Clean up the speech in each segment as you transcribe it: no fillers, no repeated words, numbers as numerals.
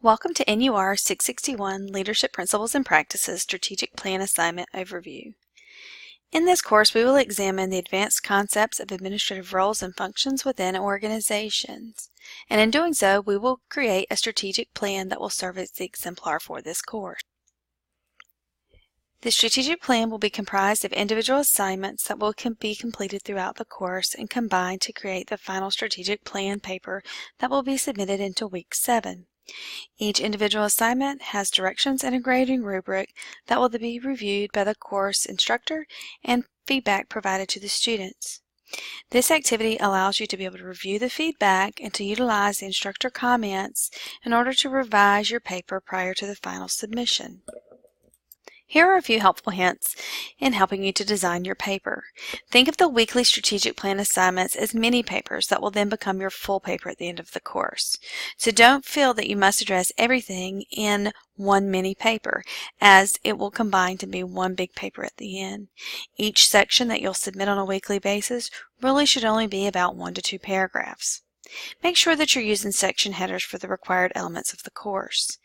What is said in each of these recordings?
Welcome to NUR661 Leadership Principles and Practices Strategic Plan Assignment Overview. In this course, we will examine the advanced concepts of administrative roles and functions within organizations. And in doing so, we will create a strategic plan that will serve as the exemplar for this course. The strategic plan will be comprised of individual assignments that will be completed throughout the course and combined to create the final strategic plan paper that will be submitted into Week 7. Each individual assignment has directions and a grading rubric that will be reviewed by the course instructor and feedback provided to the students. This activity allows you to be able to review the feedback and to utilize the instructor comments in order to revise your paper prior to the final submission. Here are a few helpful hints in helping you to design your paper. Think of the weekly strategic plan assignments as mini papers that will then become your full paper at the end of the course. So don't feel that you must address everything in one mini paper, as it will combine to be one big paper at the end. Each section that you'll submit on a weekly basis really should only be about 1 to 2 paragraphs. Make sure that you're using section headers for the required elements of the course.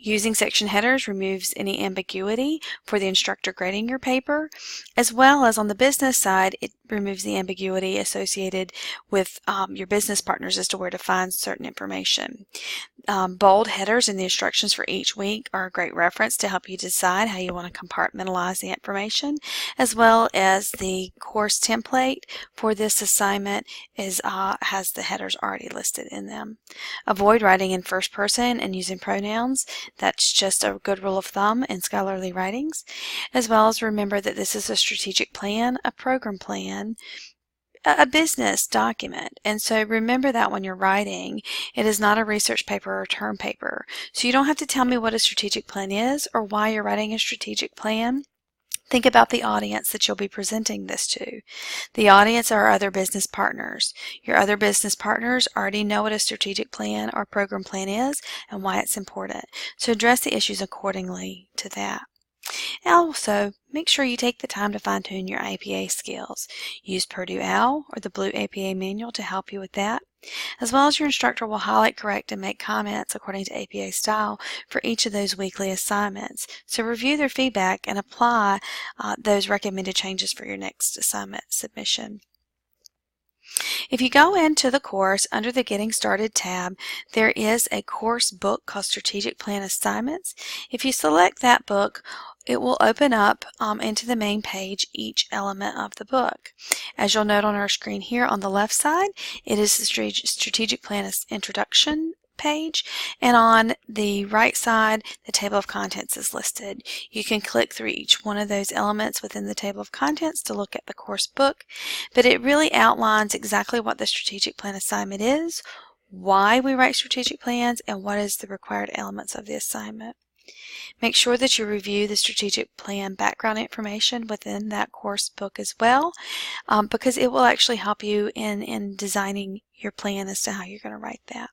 Using section headers removes any ambiguity for the instructor grading your paper, as well as on the business side, it removes the ambiguity associated with your business partners as to where to find certain information. Bold headers in the instructions for each week are a great reference to help you decide how you want to compartmentalize the information, as well as the course template for this assignment has the headers already listed in them. Avoid writing in first person and using pronouns. That's just a good rule of thumb in scholarly writings, as well as remember that this is a strategic plan, a program plan, a business document. And so remember that when you're writing, it is not a research paper or term paper. So you don't have to tell me what a strategic plan is or why you're writing a strategic plan. Think about the audience that you'll be presenting this to. The audience are other business partners. Your other business partners already know what a strategic plan or program plan is and why it's important. So address the issues accordingly to that. And also, make sure you take the time to fine-tune your APA skills. Use Purdue OWL or the Blue APA manual to help you with that, as well as your instructor will highlight, correct, and make comments according to APA style for each of those weekly assignments. So review their feedback and apply those recommended changes for your next assignment submission. If you go into the course, under the Getting Started tab, there is a course book called Strategic Plan Assignments. If you select that book, it will open up into the main page each element of the book. As you'll note on our screen here on the left side, it is the Strategic Plan Introduction page, and on the right side the table of contents is listed. You can click through each one of those elements within the table of contents to look at the course book, but it really outlines exactly what the strategic plan assignment is, why we write strategic plans, and what is the required elements of the assignment. Make sure that you review the strategic plan background information within that course book as well, because it will actually help you in designing your plan as to how you're going to write that,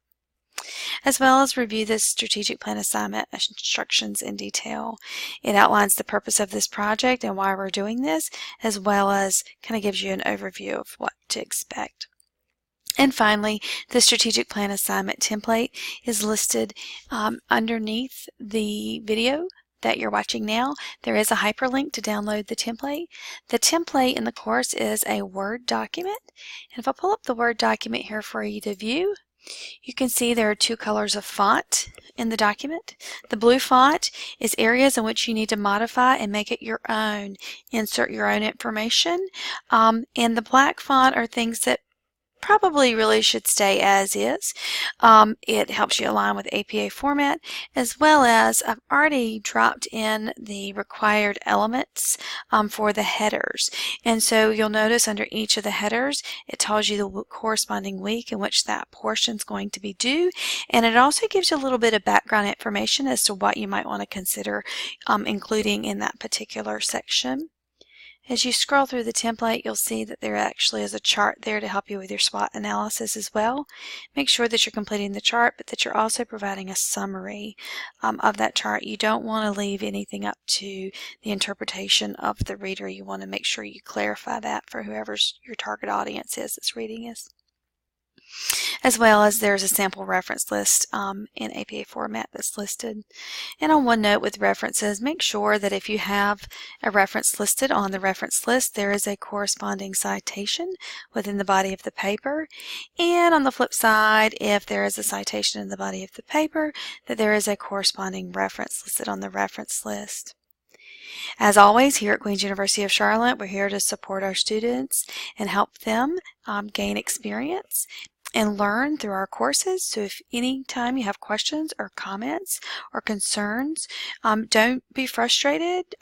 as well as review the strategic plan assignment instructions in detail. It outlines the purpose of this project and why we're doing this, as well as kind of gives you an overview of what to expect. And finally, the strategic plan assignment template is listed underneath the video that you're watching now. There is a hyperlink to download the template. The template in the course is a Word document. And if I pull up the Word document here for you to view, you can see there are 2 colors of font in the document. The blue font is areas in which you need to modify and make it your own, insert your own information. And the black font are things that probably really should stay as is. It helps you align with APA format, as well as I've already dropped in the required elements for the headers. And so you'll notice under each of the headers, it tells you the corresponding week in which that portion is going to be due. And it also gives you a little bit of background information as to what you might want to consider including in that particular section. As you scroll through the template, you'll see that there actually is a chart there to help you with your SWOT analysis as well. Make sure that you're completing the chart, but that you're also providing a summary of that chart. You don't want to leave anything up to the interpretation of the reader. You want to make sure you clarify that for whoever's your target audience is that's reading this. as well as there's a sample reference list in APA format that's listed. And on one note with references, make sure that if you have a reference listed on the reference list, there is a corresponding citation within the body of the paper. And on the flip side, if there is a citation in the body of the paper, that there is a corresponding reference listed on the reference list. As always, here at Queen's University of Charlotte, we're here to support our students and help them gain experience and learn through our courses. So if any time you have questions or comments or concerns, don't be frustrated.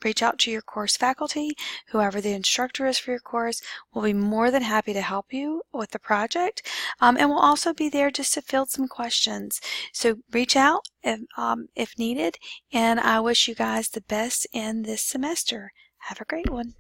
Reach out to your course faculty. Whoever the instructor is for your course will be more than happy to help you with the project, and we'll also be there just to field some questions. So reach out if needed, and I wish you guys the best in this semester. Have a great one.